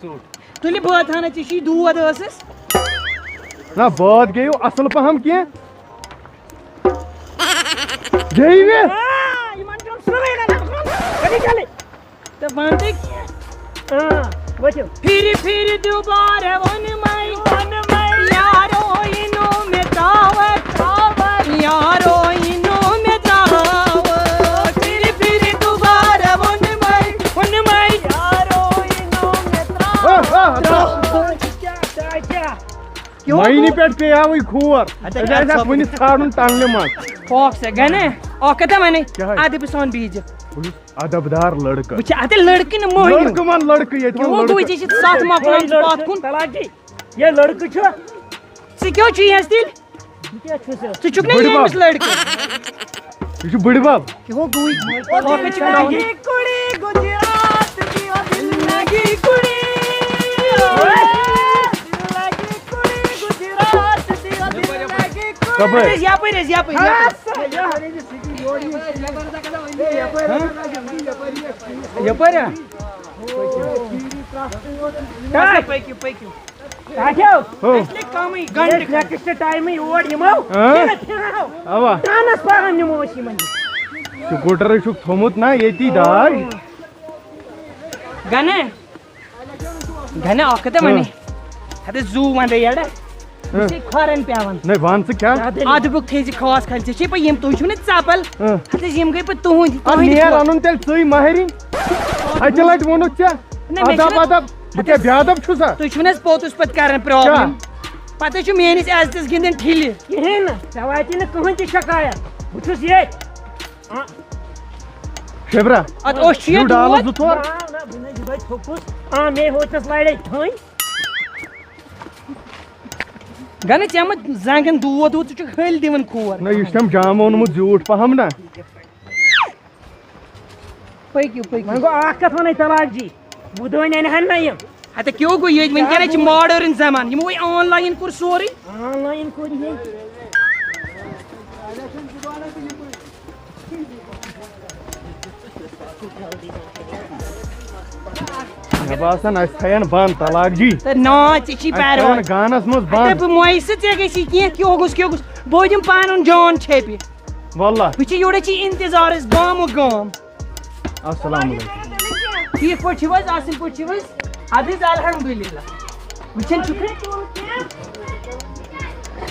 तुले बात हाना ची दूध ٲسٕس ना बात गई असल पहम क्या गई वे तो बांटे फिर दोबारा वन मई यारो इनो में दावत यारो इनो में दावत फिर दोबारा वन मई यारो इनो में दावत महीने पे पे खोर वन छाड़न टांगने मत फॉक्स है गने और कथा मैंने आधे पिसान बीज अदबदार लड़का बच्चा आते लड़की न मोहिनी लड़का मन लड़का ये वो कोई जैसे साथ मकलान बात कुन तलाकी ये लड़का छ से क्यों छी है स्टिल तू चुप नहीं है इस लड़के ये बड़ी बाप क्यों कोई ओके चिकना ये कुड़ी गुजरात की ओ दिल लगी कुड़ी कब है यहाँ पे ये पर है क्या पैक्यू इसलिए कम ही घंटे नेक्स्ट टाइम ही ओड यमो अवा तानस पागन यमो सी मन स्कूटर छुक थोमुत ना येती दार गने औकते मने हते जू वंदे यार से खरन पेवन नहीं वान से क्या आधु बुक थेजी खास खाल छे पे यम तो छुने चापल हते यम गई पे तुहुंद नेर अनुन तेल सई माहरिन अचलट वोनु क्या अदब बके ब्यादब छु सा तु छुने पोतुस पत करन प्रॉब्लम पते छु मेनिस एजतस गिंदन ठिली केहन सवाती न कहन ती शिकायत बुछुस ये शेबरा अत ओशिया डालो जुतोर ना बुने जुबाई थोकुस आ मे होतस लाइडे थई गने चम जंगन दूध छु हल दिवन खोर ना इस्टम जाम ओनमुत झूठ पहम ना पैक्यू मंगो आकत वने तलाक जी बुदोन एन हन नयम हते क्यों गो ये वन करे मॉडर्न जमान यमो ऑनलाइन कुर सोरी ऑनलाइन कोर ये बासन अन बंद तलाक जी नाच ची पैर गानस मज बंद मोइस गई क्यों गुस बोदिम पान जान छेपि वल्लाह वह योड़े इंतजार गाम गाम अस्सलाम वालेकुम ठीक पे असल पे अदिस अल्हम्दुलिल्लाह वचन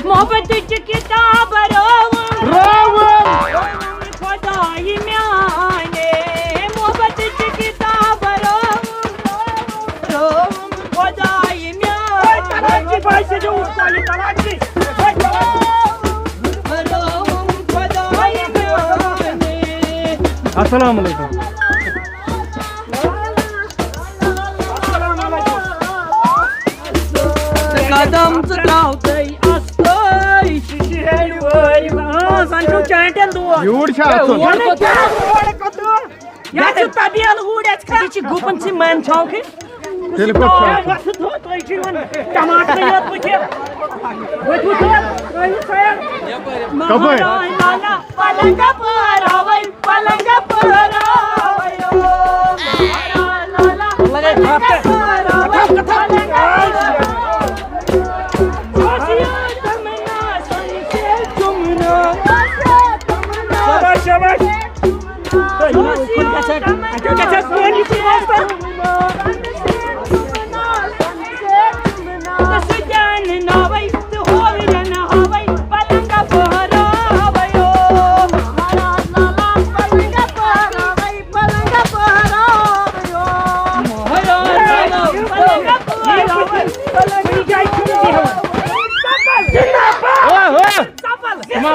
मोहब्बत की किताब रावण खुदाई म्याने मोहब्बत की किताब खुदाई म्याने भाई से जो वाली तलाक जी अस्सलाम वालेकुम कदम चलाउदै अस्दै शिशिहेली वरी संजू चांटन दो यूड छा या छु तबियल उड़ेच खा गुपन से मन छौके तेल को वस तो तोय जीवन टमाटर यत बुके वो तू कब है लाला पलंग पर आवै पलंग पर आवै ओ लाला लगे शाबाश अच्छा सोनी से वास्ता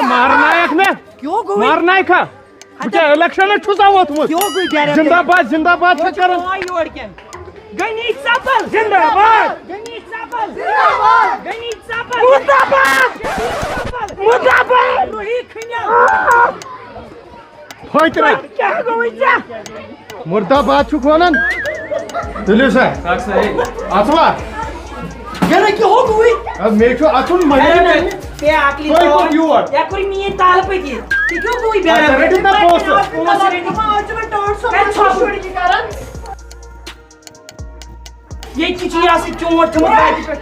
मारनायक ने क्यों गई मारनायक खा मुझे इलेक्शन छुसा हुआ तुम क्यों गई डायरेक्ट जिंदाबाद जिंदाबाद कर गणित सापल जिंदाबाद गणित सापल जिंदाबाद गणित सापल मुर्दाबाद मुर्दाबाद रोहित खन्या होइत रे क्या गई जा मुर्दाबाद छु खोनन दिल्ली से आसवा गरे की हो गई अब मेरे को अतुल महीने पे आकली कोई को व्यूअर या कोई नहीं ताल पे की क्यों कोई बेरा रेडी ना पोस्ट पोस्ट रेडी आज में 150 छोड़ के कारण ये चीज यहाँ से चोट थमत बाइक पे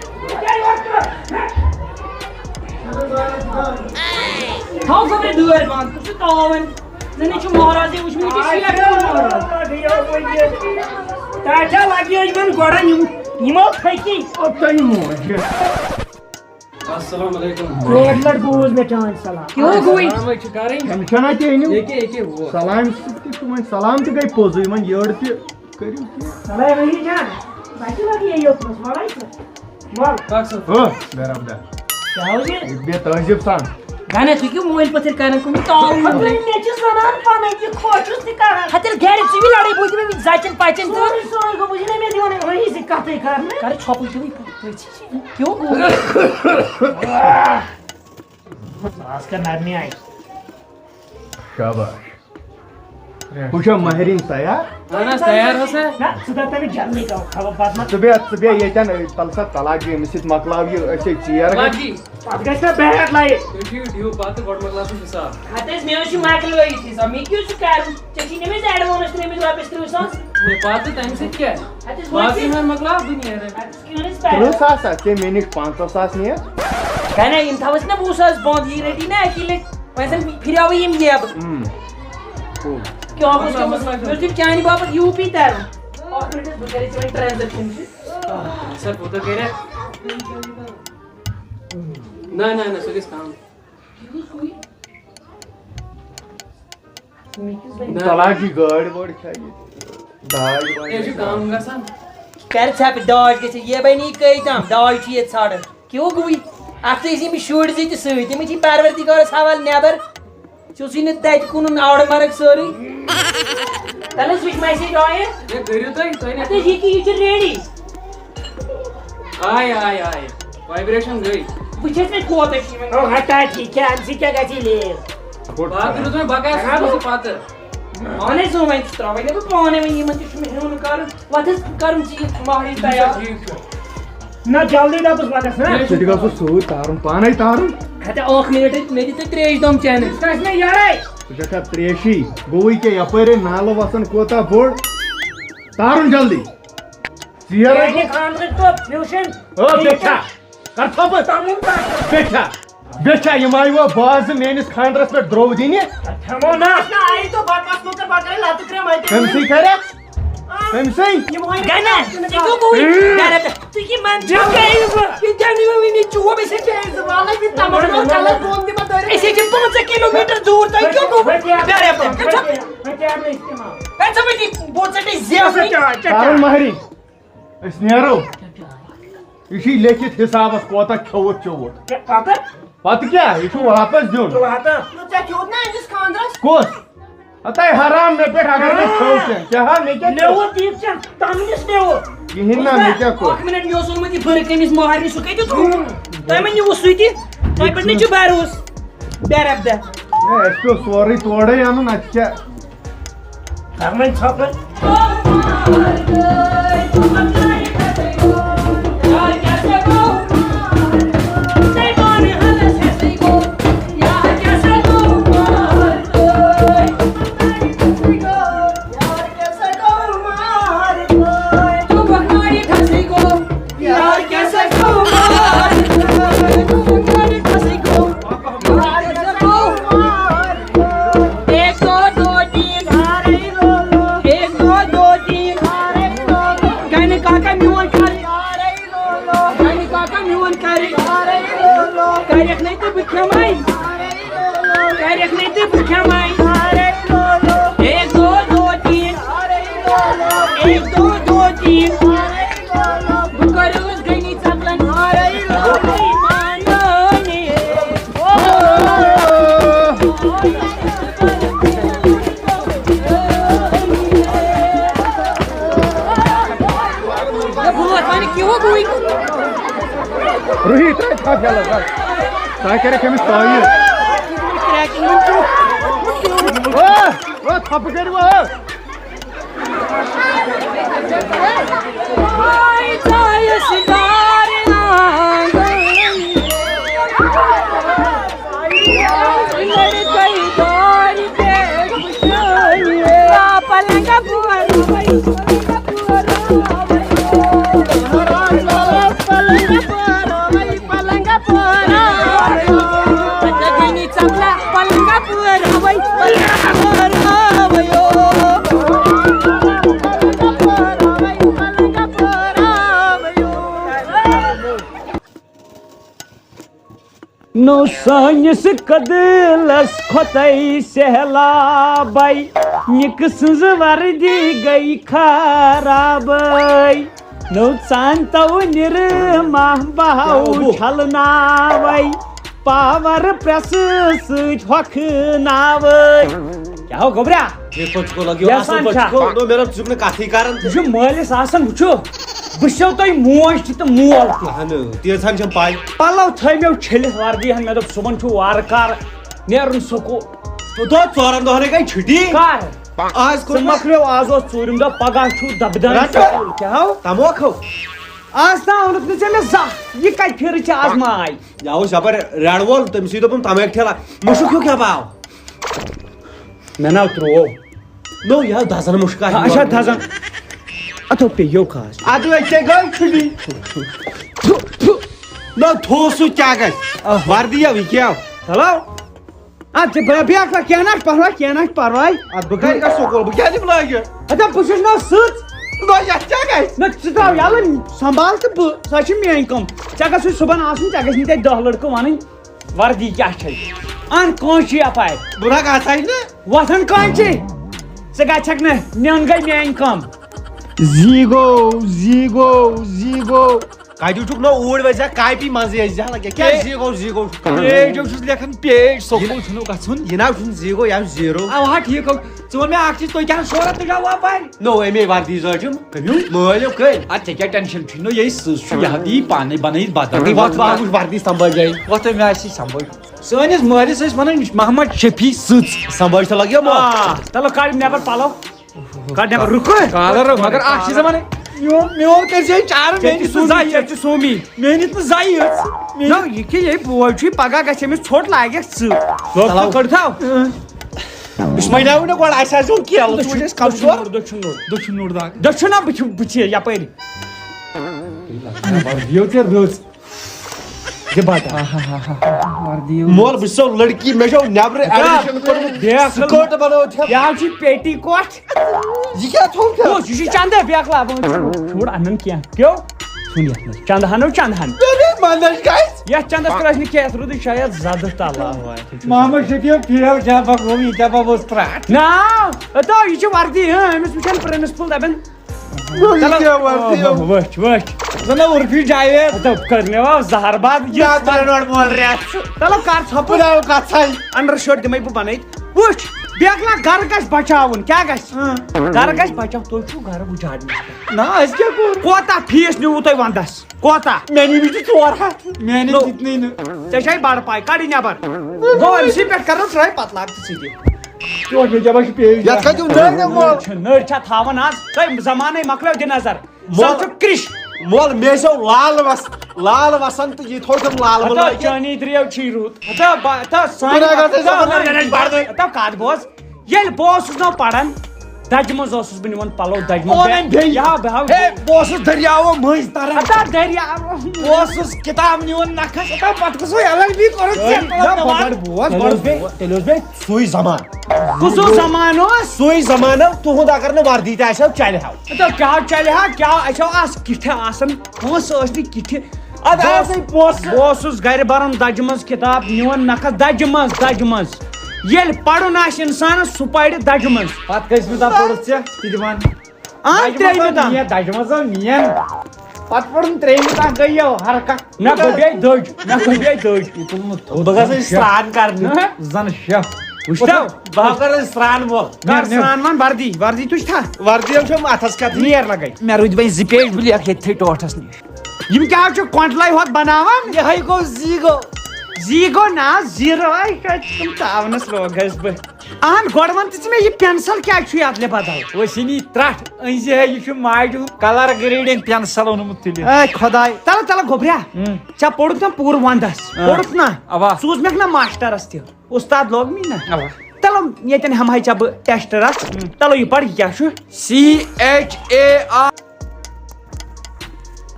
थाओ खबरे दुआर बांध कुछ तावन नने छु महाराज उस में की शिया ताजा लगी इमन गोड़ा निमो फैकी अस्सलाम वालेकुम लड़ बूज में चांद सलाम क्यों हुई टेंशन ते अनु सलाम तुम सलाम ते गई पोजु मन यड़ ते करियो सलाम वही जान बाकी लगी ये यो बस वाला ही मार ओ बराबर क्या हो ये बे तहजीब सान गाने तू क्यों मोबाइल पर करन को ताव मैं नेचर सनान पाने की खोजस दिखा हतर गैर सिविल लड़ाई बोझ में जाचन पाचन तो सोई को बुझने में दीवाने वही से कहते करने कर छपु क्यों क्यों आज का नरमी आई शाबाश खुशा महरीन तैयार तैयार हो से ना सुधा तभी जल्दी का खबर बात मत सुबह येतन तलसा तलाक मिसित मकलाव ये ऐसे चेयर लागी बात कैसे बैठ लाई ड्यू बात गॉड मकला से हिसाब हतेस में छु माइकल वही थी सब मी क्यों छु कर चची ने में एडवांस ने में वापस तो सांस मैं बात टाइम से क्या हतेस बाकी में मकला दुनिया रे क्यों नहीं त्रो स्पैर सास ते मिनिट 500 ने गाने इन थावस ना बूसास बंद ये रेडी ना अकेले वैसे फिर आवे ये ये अब क्यों आपको मुझे क्या नहीं बाप यूपी तर ऑपरेटर बुकरी से ट्रांजैक्शन सर वो तो कह रहे ना सुरेश काम तलाक की गाड़ बोर्ड चाहिए दाग ये जो काम कर सन कर छाप डॉज के ये बनी कई तम डॉज छी ये छाड़ क्यों गुई आफ्टर इसी में शूट जी तो सही ते मिठी पार्वतीकर सवाल नेबर चुसी ने तज कुन आवड़ मारक सॉरी तले स्विच मैसेज आए ये करियो तो तो ये की यू रेडी आय वाइब्रेशन गई पूछे में को देखी में ओ हटा ठीक है अंसी क्या गची ले बात करो तो बका से पातर आने सो मैं स्ट्रॉबेरी ने पाने में ये मत में होन कर व्हाट इज करम जी मारी तैयार ना जल्दी दा बस लगा ना सिटिका सो तारुन पानै तारुन खता 1 मिनट मेरी तो 3 दम चैनल कसने यार तुझा त्रेशी गोई के यपरे नालो वसन कोता बोर्ड तारुन जल्दी सियर ये खान से तो फ्यूजन ओ बेटा कर थप तामुन का बेटा ये माई वो बाज मेनिस खानरस पे द्रोव दिने थमो ना आई तो बाकस नो कर बाकर लात करे मैं कमसी करे कमसी ये मोइन गाना देखो कोई यार तू की मन जो गई ये जानी में नहीं चुवा में से वाला भी तमन कलर कौन दी बता ऐसे जो 5 किलोमीटर दूर तक क्यों को मैं क्या नहीं इस्तेमाल ऐसा भी बहुत से ज्यादा तारुन महरी इस नेरो इसी लिखित हिसाब कोता खवत चोवत पाकर पत क्या इशु वापस दियो तो आता तो क्या क्यों ना इस खानदास कोस अतः हराम में पे अगर मैं खोलते क्या हाल नहीं क्या ले वो दीप चल तामिस ले वो यही ना मैं क्या को 1 मिनट यो सोन में फर्क कमिस मोहरी सुकै तो तय मन यो सुइति तय पटने छु बारोस बेरब द मैं इसको सॉरी तोड़े यानो ना क्या करमन छाप रोहित था क्या लगा काय करे के मैं ताई ओ थप कर वो आई जाय सितार लड़ गई दौर के पलंग बुआ नो सानिस कदलस खोतई सहलाबै निक सज वर्दी गई खराबै नो चांतौ निर्मा बहाउ छलनावै पावर प्रेस सज हखनावै क्या हो गोबरा ये को लग्यो आसन को नो मेरा जुगने काथी कारण जो मालिस आसन वुचो बशो तय मोज त मोल त हन ते छन छम पाई पलव थैमेव छलिस वर्दी हन मे दप सुबन छु वारकार नेरन सको तो दो चोरन दो हने गई छुटी कार आज को मखलो आज ओ चोरिम द पगा छु दबदन क्या हो तमो खो आज ता उनत ने चले जा ये काय फिर छ आज माय जाओ सबर राडवोल तुम सीधो पम तमे एक ठेला मुशु क्यों क्या बाव मेना त्रो नो या दासन मुशका अच्छा दासन अतो पे यो खास आदु एके गई छुटी नो थोसु क्या गई वर्दी या क्या हेलो आज बिया का क्या ना परवाई अब बगाई का सोकोल bu क्या दिबलागे अदा पुछस ना सच नो या क्या गई ना चिताव याल संभाल त ब सच में कम चगा सु सुबन आसन चगा नि 10 लड़को वनी वर्दी क्या छै आन कौन छी अपाय बुरा का छै ने वथन कौन छी से गा छक ने न्यन गई में कम जीगो काजू टुक नो उड़ बजा काय पी मजे जा लगे क्या जीगो ए जो सुस लेखन पेज सोको छनु गछुन येना छुन जीगो या जीरो आ वहा ठीक हो चोन में आखि तो क्या सोरा तो जावा पाय नो एमे वर्दी जजम मयो कै अच्छा क्या टेंशन छिनो यही सुसु यहदी पानी बनै बात वत बाबू वर्दी संभल जाई वत में आसी संभल सोनिस मरिस मन मोहम्मद शफी सुच संभल तो लग्यो म तलो काड नेबर पालो काड नेबर रुको कालर मगर आखि जमाने यो कर जे चार मेनी सुजाई सोमी मेनी तो जाई नो ये बोलची पगा गसे में छोट लागे छु तलो करथाव बिस्माइनाउ न गोल आशा जो किया तू जेस काउसोर दक्षिण नोड दाग दक्षिणा बिछि या पैरी यो रोज जे बाटा वर्दी मोल बिसो लड़की में जो नेबर एडिशन कर स्कर्ट बनो थे या छी पेटी कोट जी क्या थोक क्या ओ जी चांदे ब्याकला छोड़ अनन क्या क्यों सुनिए चांदहानो चांदहान मानल गाइस या चांदा क्रशनी क्या रुद शायद ज्यादा ताला हुआ है मोहम्मद शफी फेल क्या बकोमी क्या बस्त्राट ना तो ये वर्दी है मिस मिशन प्रिंसिपल दबन क्या वर्दी वच जना उर्फी जाए तो करने वा जहरबाद क्या तरनोड बोल रहा तलो कार छपुरा का छाई अंडरशर्ट दिमै बु बनाई वुच बेगला घर गस बचावन क्या गस घर गस बचाव तो छु घर बुझाडनी ना इस क्या कोता फीस नु तय वंदस कोता मैंने भी तो और हाथ मैंने जितनी न चशाई बाड़ पाई काडी नेबर गो इसी पे करो ट्राई पत लागत सीधे तो में जब पेज या का जो नर छा थावन आज तय जमाने मकलो दि नजर सब क्रिश मोल मेसो लाल वसंत ये थोड़म लाल अता चानी द्रियो छिरूत अता साइन अता काद बोस येल बोस न पड़न दजमज ओसुस बनिवन पलो दजमज या बहाव हे बोस दरियाओ मज तारा अता दरियाओ बोस किताब निवन नखस अता पटकसो अलग भी करो तेलोस बे सोई जमान कुसो जमानो सोई जमानो तू होदा करने वार्दी ता सब चले हाउ अता क्या चले हा क्या अच्छा आस किठे आसन बोस असली किठे अदा से बोसुस घर बरन दजमज किताब निवन नखस दजमज येल पढ़ुन आस इंसान सु पढ़ दजमज पत कस में ता पड़छ तिदमान आन त्रेम ता ये दजमज नियन पत पड़न त्रेम ता गयो हरका ना गोबे दज बगा से स्नान करने जन शेफ उस्ताव बाकर स्नान बोल कर स्नान मान वर्दी तुझ था वार्दी हम अथस का नियर लगाई मैं रुद भाई जिपेज बिलिया खेथे टोटस नि यम क्या छ क्वांटलाई होत बनावन ये हाई को जीगो ना जीरो आई का तुम तावनस लोगस ब आन गोडवन तिच में ये पेंसिल क्या छ याद ले बताओ वो सिनी त्राट ऐसे है ये माइडू कलर ग्रेडिंग पेंसिल ओनमुतली ए खुदाई तल गोबरिया चा पडुत ना पूर वंदस पडुत ना अवा सूज मेक ना मास्टर अस्ति उस्ताद लोग मी ना अवा तलो येतन हम हाय चा टेस्टर अस तलो ये पढ़ क्या छ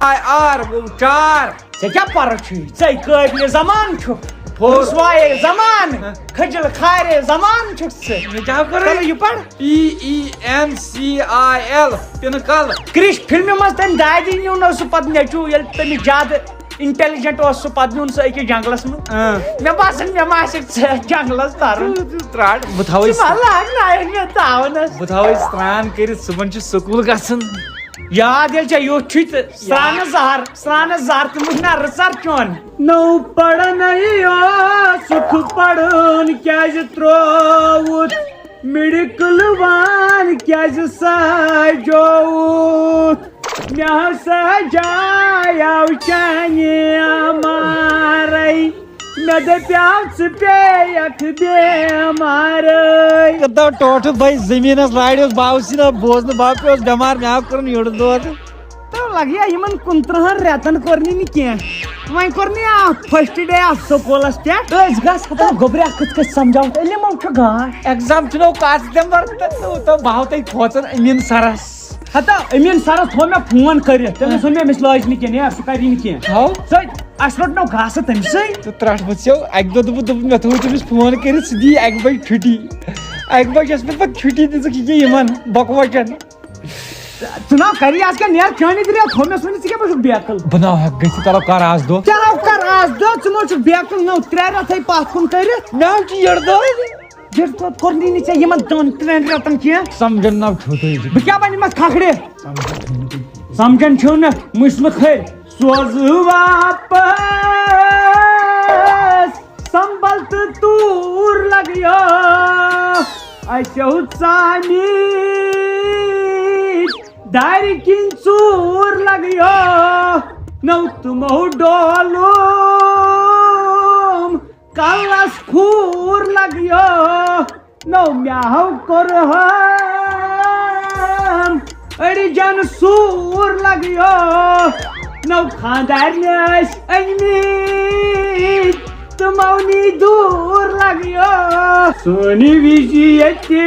CHARR चार से क्या पर छ से कबले जमान छ फोर्सवाए जमान खजल खारे जमान छ से मैं क्या कर तलो ये पढ़ PENCIL पिनकल क्रिश फिल्म मस्त दादी न्यू न सुपत नेचू यल तमी जाद इंटेलिजेंट सह पे नुन सह अकिस जंगलस मे बासन मे मा जंगलस तरन बह थवे स्नान कर सुबह स्कूल गसन याद ये युथ स्रान जहर तुम रसर चोन नौ पढ़न सुख पढ़न क्या त्रोवुत मेडिकल वान क्या सजोवुत मे हसा जायाव चाने मारे मे दप्याव पेयक बेमार टोट भाई जमीन लाड़ बाव बोजन बाप बेमार मे कर दौद तो लगे इन 15 रेतन कोर कह वह कोर फर्स्ट डे स्कूलस पे गोबर कत समझाओ गाश एग्जाम चुनो काश तो बह तक खोचन अमीन सरस हता अमीन सरस थो मे फोन कर तमिस वन मे लाज कह सह कर कह अस रोट नो घास तमिस त्रट वो अक दो मे थो तमिस फोन कर सह दी 1 बजे छुट्टी 1 बजे पे छुट्टी दिन बकवचन चुनाव कर नेर चानी दरिया थो मे वन क्या बेकल बनाओ हेक गई चलो कर आज दो चुनो बेकल नो 3 रेत पथ कुन कर मे कोर्नी दान 3 रेतन कह समझन ना बह क्या बन खखड़े समझन छो न मुश्म खर सोज वापस संभल तूर लगियो सानी दार किन चूर लगियो नौ तुम डोलूम कलस खूर लगियो नौ म्याह कर अड़ी जन सूर लगियो नौ खानदार तुमनी दूर लगियो सोनी विजयती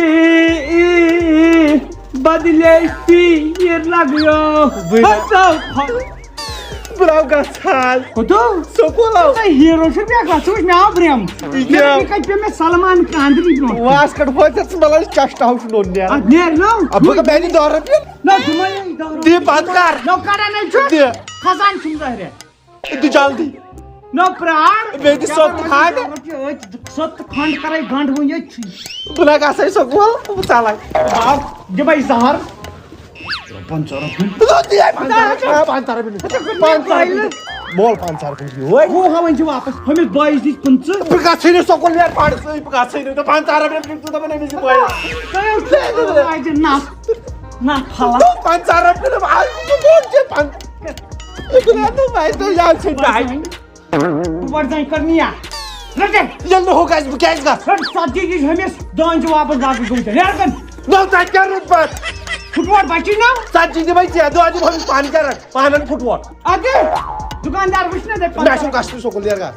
बदले पीर लगियो ब्राव गसाल तो स्कूल हीरो छ क्या गस मे आ ब्रेम कत पे मे सलमान खान ब्रो वास कट होत मला चस्ट हाउस नो नेर नो अब का बेनी दौर पे ना तुम दे बात कर नो करा नहीं छ खजान तुम रहे तू जल्दी नो प्राण बेदी सत खंड करे गंड हो ये बुला का सही स्कूल चला बाप जे भाई जहर 500 बोल 500 वो हम वापस हमें 22 दिन 5 बगाछिन स्कूल यार पाड़ से बगाछिन तो 500 रुपए तू तो बने नहीं बोल आज ना फला 500 रुपए आज तो बोल के 5 इतना तो भाई तो यार से भाई ऊपर जाई करनी है लगे जल्द होगा इस क्या इसका सब चीज हमें दान वापस ला के दूंगा यार कर नो ताज कर रूट पर फुटबॉल बाकी ना सात चीजें भाई दो आज हम पानी का रख पानी फुटबॉल आगे दुकानदार पूछने दे मैशम कास्ट सो को लेगा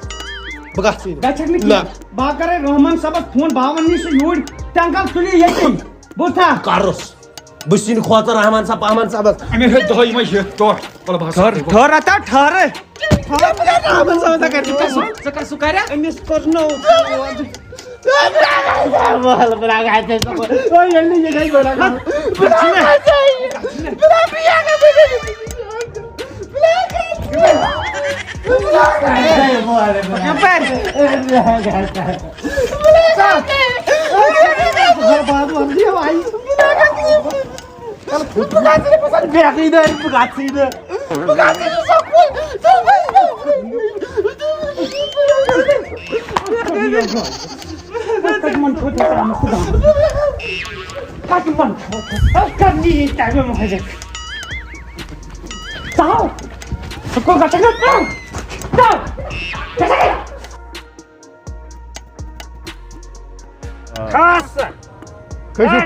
बगासी बैठक नहीं बात करे रहमान साहब फोन 52 से यूड टंगल तुली ये बोथा कारोस बसिन खोता रहमान साहब हमें दो ही में टोट बोल भाषा ठहर आता ठहर रहमान साहब का कर सुकारा अमिस करनो बोल बड़ा गाते ओ ये नहीं बोला बड़ा पिया का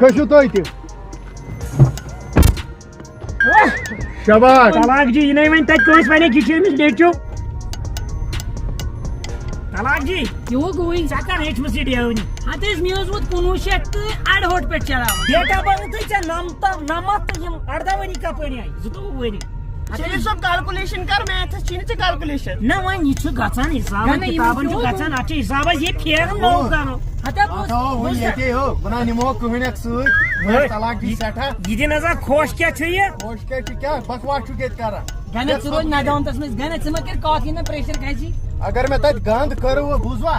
खसू तो शाबाश तलाक जी ये वन तस वन नेचु तलाक जी यो गोई सकर हेचमस डेवनी हत मे वोत 1900 तो अड़होट पे चला date of birth नमत Yama 18 Vani company आई 22 वनी चलिए सब कैलकुलेशन कर मैथ्स छिन से कैलकुलेशन ना वन ये गछन हिसाब किताबन गछन अच्छे हिसाब ये फेर नो करो हता वो ये हो बना निमो कुहनक सुत तलाक दी सेठा ये नजर खोश क्या छ ये खोश क्या बकवास छु के करा गने रोज मैदान में गने मा कर कॉफी में प्रेशर खाई अगर मैं तत गंद करू बुझवा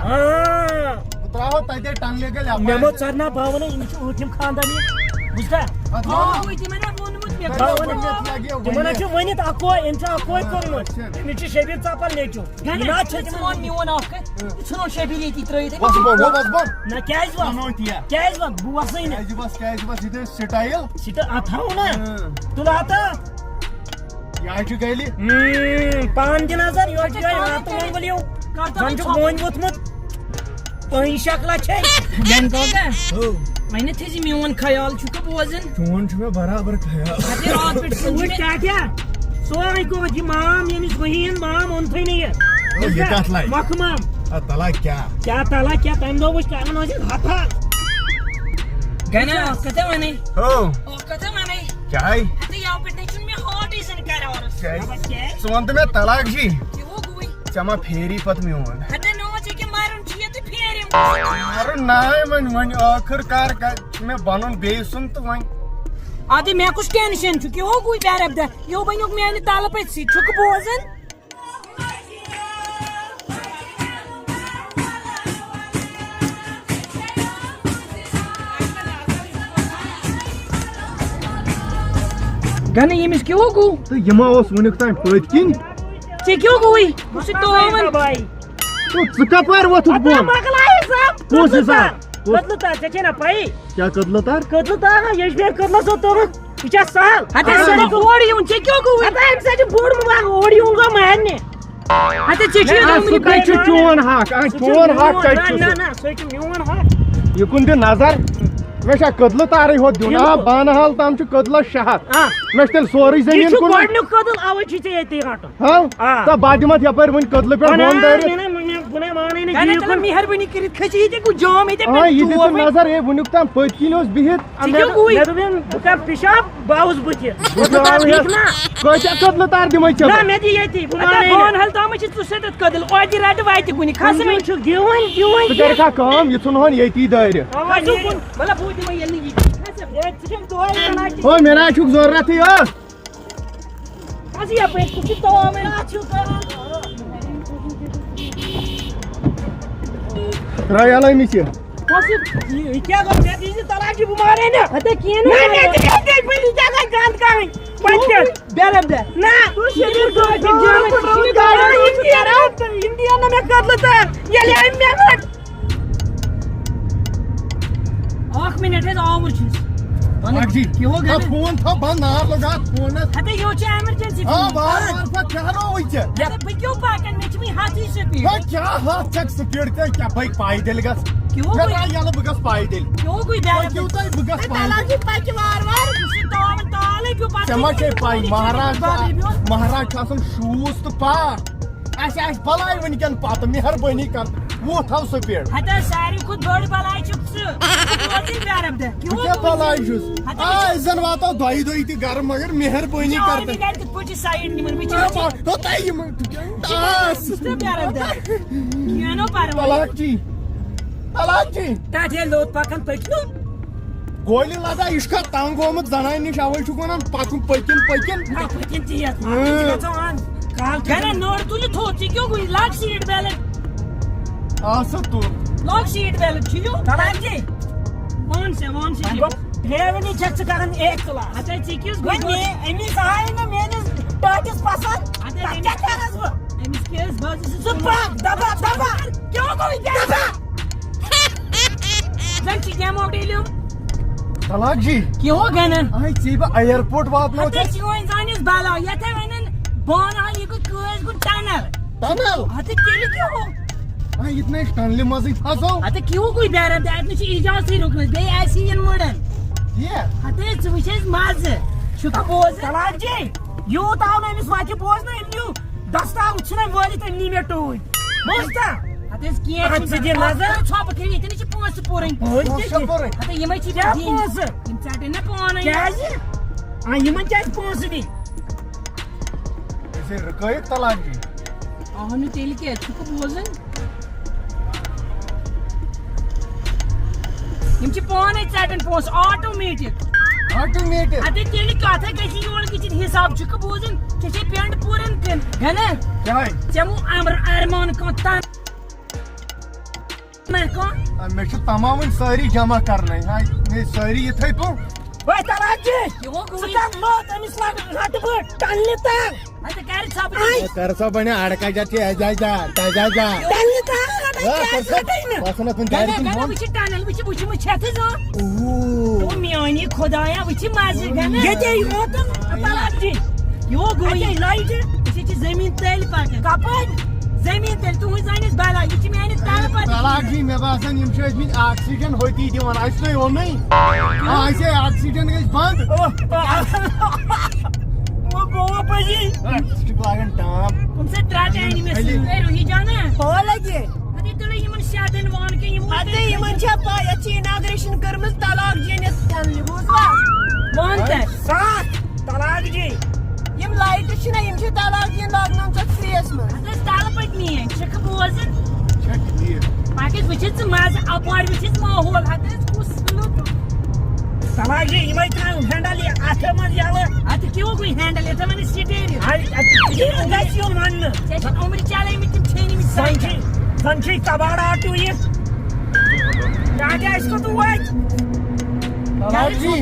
त्राहो तते टंगले गल मेमो चरना भावना इन ऊठिम खानदानी बुझता तुमने क्यों वनित अको इंचा अको करमत मिची शेबीर चापल नेचो ना छमन मिवन आख छनो शेबीर येती त्रयित बस बन ना कैज वा बुआ सही ना बस इधर स्टाइल सिट अथाव ना तुला आता या छु गैली 5 दिन हजार यो गय हात मंगलियो जंजु मोइन वतमत पहि शकला छे गन को मैंने थे जी मिवन ख्याल छु कब वजन चोन छु बराबर ख्याल अते रात पे वो क्या सोई को जी माम यमिस बहिन माम ओन थई नहीं है ये काट लाई मखमाम तला क्या टाइम दो वो कान हो जी हाथा गना कते माने हो ओ कते माने क्या है अते याव पे टेंशन में हॉट इज इन कर और सुमंत में तलाक जी वो गुई चमा फेरी पत में हुन अते नो जे के मारन छिए ते फेरे अरे नाय मन आखिरकार मैं बनन बे सुन तो वन आदि मैं कुछ टेंशन छु कि हो गुई बैरब द यो बनुक मैं ताल पे सी छुक बोजन गने यमिस क्यों गो तो यमा ओस वनिक तान पत किन चे क्यों गुई मुझे तो मन भाई तो चका पर वो तू बोल मगलाय साहब कौन सा कदलता छे ना भाई क्या कदलतार कदलता यश बेर कदला सो तो इचा साल अते सड़े ओड़ी उन चे क्यों गुई अते हम से बोर्ड में ओड़ी उंगा मारने अते चे चे चोन हाक ना सोच म्यून हाक ये कुन दे नजर मैं कदल तारे हो दुना बान हाल ताम छु कदल शहर मैं तेल सोरी जमीन ये कुन गोडनु कदल आवै छी ते हाट हां त बादमत यपर वन कदल पे बोन दर बुने माने ने गने तले मेहरबानी करित खची ते कु जाम इते हां ये दे नजर ए वनुक ताम पतकिनोस बिहित क्यों गुई मैं दोबेन बुका पिशाब बाउस बुके ठीक ना कोचा कदल तार दिमै छ ना मैं दी येती अते बोन हल ताम छ तु सेत कदल ओदी राट वाइते कुनी खास में छु गेवन तो कर का काम ये सुन होन येती दार खासु कुन भला बुदी में यल्ली खास ये चिकन तो है ना ओ मेरा छु जरूरत है ओ काजी या पे कुछ तो मेरा छु कर रायाला नीचे ये क्या कर मैं दीजिए तलाक की बीमार है ना अते किए ना मैं देख पहली जगह गांध का है पंच बेरब दे ना तू शरीर को इंडिया में कर लेता ये ले मैं आख मिनट है आवर चीज जी क्यों हो गया फोन था बंद नार लगा फोन अते यो चे इमरजेंसी हां बार क्या रो होई छे या पे क्यों पाकन में मी हाथी से पी हां क्या हाथ चेक स्पीड के क्या भाई पाइदल गस क्यों मैं कोई याला बगस पाइदल क्यों कोई बैर क्यों तो बगस ताला की पाई वार उसे तो ताले क्यों पास चमा के पाई महाराज खासन शूज तो पा ऐसे भलाई वनिकन पात मेहरबानी कर वो थाव स्पीड हता सारी खुद बड़ी बलाई चुक्स कोई बैरब दे क्यों क्या भलाई जुस आ इजन वातो दोई दोई ती घर मगर मेहरबानी करते करते कुछ साइड नहीं मन बिच तो ताई आस तो बैरब दे क्यों नो पार तलाक जी ताजे लोट पाकन पकनो गोली लगा इसका तांगोमत जनाय निश आवय छु कोनन पाकुन पकिन पकन चिया काल गना नोर तुली थोची क्यों कोई लॉक सीट बैलेंस आसा तू लॉक सीट बैलेंस छियो तलाक जी वन से रेवनी चेक करन एक क्लास अच्छा चिकिस वने एमी सहाय न मेने टाटिस पसंद अच्छा क्या करस वो एमिस केस बाज सुपा दबा क्यों कोई दबा जन चिया मोडेलियो तलाक जी क्यों गनन आई चीबा एयरपोर्ट वात नो अते चियो इंसानिस बाला यते वनन बोन आ ये को कोस को टनल अते केली क्यों हो आई इतने टनले मजे फसो अते क्यों कोई बैर दे अते ची इजाजत ही रुकन बे ऐसी इन मॉडर्न ये अते सुविशेष माज शुका बोज तलाक जी यो ताव न मिस वाचे बोज न इन्यू दस्ता उछने वाली त नी में टोय मोस्ता अते किए अच्छे जे नजर छाप के इतने ची पोस पोरन अते ये मची क्या पोस इन चाटे न पोन क्या जी आ ये मन चाट पोस दी इसे रकय तलाक जी आहनु तेल के छुक बोजन इमची पोन चाटन पोस ऑटोमेटिक ऑटोमेटेड अते तेल का था कैसी ओल की हिस्सा साहब चुक बोजन चेचे पेंट पूरन कन है ना क्या है चमु अमर अरमान को तान मैं को मे तमाम सारी जमा करना है मे सारी इथे तो ओए तराजी यो गुई मत अमिस लाग हट बट टालले ता अते कर साहब करसा बने अडका जाते जा टालले ता वासना पण गाडी गना विच टानल विच बुच मु छत जो तो मियानी खुदाया विच माज गना ये दे योतन तराजी यो गुई लाइट इसे जमीन तेल पाके कपन जमीन तेल तू जानिस बाला इच मेनी ताल पर तलाक जी मे बासन यम छ मी ऑक्सीजन होती दिवन आइसले हो नहीं हां ऐसे ऑक्सीजन गइस बंद वो गोवा पजी स्टिक लागन टाप तुमसे त्राटे एनिमेशन ए रोही जाना हो लगे अति तुले यमन शादन वान के यम अते यमन छ पाय अच्छी इनॉग्रेशन करमस तलाक जने तन बुझला मानते साथ तलाक जी यम लाइट छ ना यम छ तलाक जी लागन छ फेस में अते ताल पट नी चक बोजन चेक दिए पाकिस विचित माज अपार विचित माहौल अते कुसलो तलाक जी यमय त्राउ हैंडल ये आथे मन याले अते क्यों कोई हैंडल ये तमन सिटेरी हाय अते ये गाइस यो मन चेच उमर चाले मितिम छेनी मि संची तबाड़ा टू ये राजा इसको तू वाच तलाक जी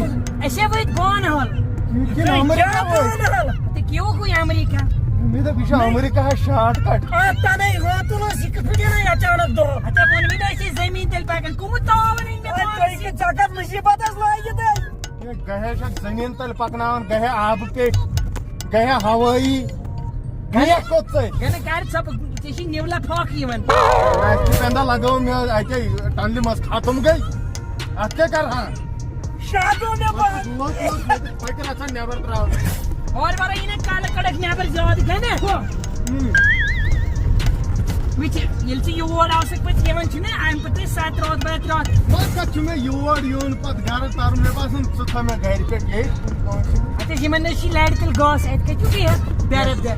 ऐसे वही कौन हल कि अमेरिका ते क्यों कोई अमेरिका मे तो विषय अमेरिका है शॉर्टकट आता नहीं हो तो सिक फुजना या अचानक दो अच्छा बोल मी ऐसे जमीन तेल पाकन कुम तावन इन में कोई के जगत मुसीबत लागी दे ये गहे जमीन तल पकनावन गहे आब पे गहे हवाई गहे कोचे गने कार सब तेशी नेवला फॉक यवन पेंदा लगाओ मैं आके टांली मस खत्म गई अत्ते कर हां शादो ने पकड़ अच्छा नेवर ट्रावल और बारा इने काले कड़क नेबर जाद गने विच यलची यू वर्ड आवश्यक पत यवन छने आई एम पते सात रात बात रात मत कछु में योर यून पत घर तार में पासन सुथा में घर पे के अते यमन ने शी लड़कल गॉस एत के चुकी है बेरद दे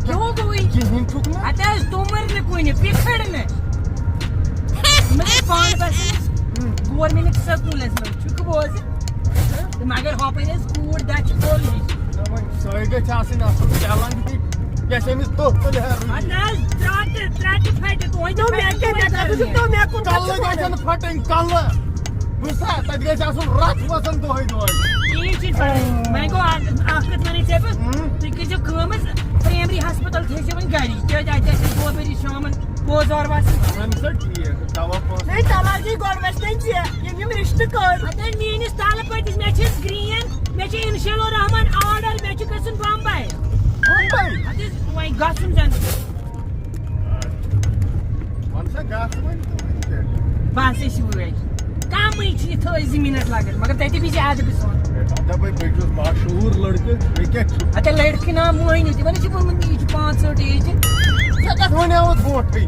क्यों कोई कि हिम ठुक में अते तुमर ने कोई ने पिखड़ ने मैं पान बस गवर्नमेंट स्कूल है चुक बोज मगर होपे स्कूल दच बोल सोएगे चासी ना तो चैलेंज की कैसे मिस तो है अनाज त्राट फाइट तो मैं के तो मैं को कल गजन फटिंग कल बुसा तदगे चासुन रात वसन तो है दो ये चीज मैं को आखत मने से तो कि जो कमस प्राइमरी अस्पताल थे से गाड़ी क्या जाते से वो मेरी शाम वो जोर वास आंसर की है दवा पास नहीं ताला जी गवर्नमेंट से ये रिश्ते कर अते मीन ताला पर मैं चीज ग्रीन मैं चे इंशाल्लाह रहमान ऑर्डर मैं चे कसन बम्बई अते वही गसन जन कौन सा गास में बस इस हुए काम ही थी तो इसी मिनट लागल मगर तैती भी आज भी सोन दादा भाई बेटो मशहूर लड़के मैं क्या अते लड़की ना मोई नहीं थी मैंने ची मन की 500 एज क्या होने आवत वोट पे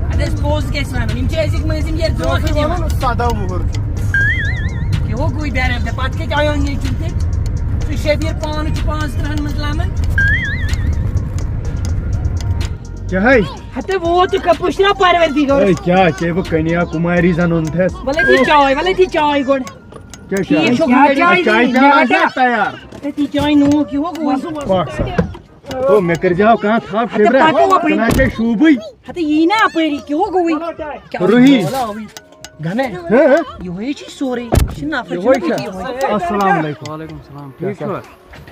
अते पोस्ट के स्वान निम चे ऐसी में ये दो जो के वो सादा मुहर क्यों कोई बेरे दे पात के क्या होंगे चुनते तो शेबिर 5 तरह मतलब क्या है हते वो तो कपुष्णा पार्वतीगढ़ ए क्या के वो कन्या कुमारी जनन थे वाले थी चाय गोड़ क्या ये चाय तैयार थी चाय नो की हो गो तो मैं कर जाओ कहां था फेवरेट बना के शूबई हते ये ना अपरी क्यों गोई रुही घने हां ये होई छी सोरे शिना अस्सलाम वालेकुम वालेकुम सलाम ठीक है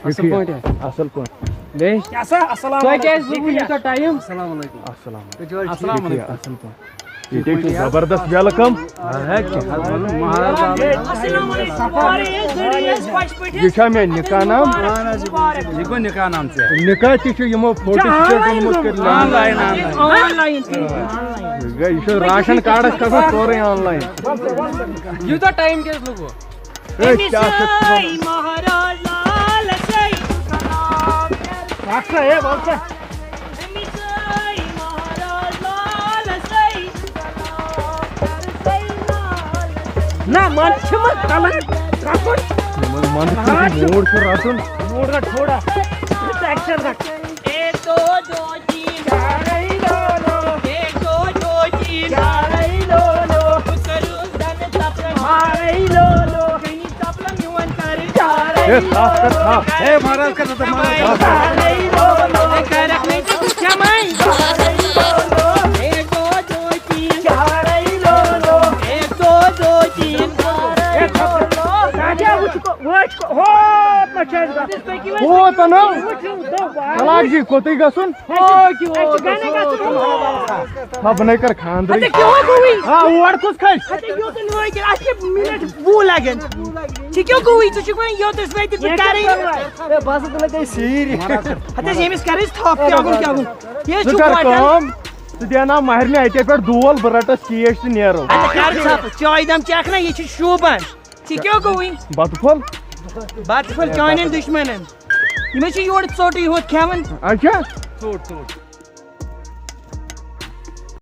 असल पॉइंट है असल पॉइंट ले कैसा अस्सलाम तो क्या बुझी का टाइम अस्सलाम वालेकुम अस्सलाम अस्सलाम वालेकुम असल पॉइंट ये देखो जबरदस्त वेलकम है कि महाराज अस्सलाम वालेकुम अरे ये जरियस पासपोर्ट ये क्या मैं निकाह नाम ये को निकाह नाम से निकाह ती यमो फोटो स्टेट मत कर ऑनलाइन ये राशन कार्ड का सोरे ऑनलाइन ये तो टाइम के लोगो ए क्या महाराज लाल सही सलाम अच्छा है बोल से ना मन छमक कलर राकोट मन मोड़ से राशन मोड़ का थोड़ा एक्शन रख ए तो दो तीन जा रही लो ए तो दो तीन जा रही लो करू दन तप मारे लो कहीं तपला न्यून कर जा महाराज का तो वो तो ना तलाक जी कोतई गसुन अब नहीं कर खानदार हाँ और कुछ खाई क्यों गोई तू चिकन यो तो स्वेट तू करे बस तो लगे सीरी हते जेमिस करे थॉप क्या ये तू छु कर वाटन काम तू देना माहर में आइटे पर दोल बरटस कीश से नेरो हते कर छाप चाय दम चख ना ये छु शोबन क्यों गोई बतफल बात फल चायन दुश्मनन ये में छु योड़ चोटी होत खावन अच्छा छोड़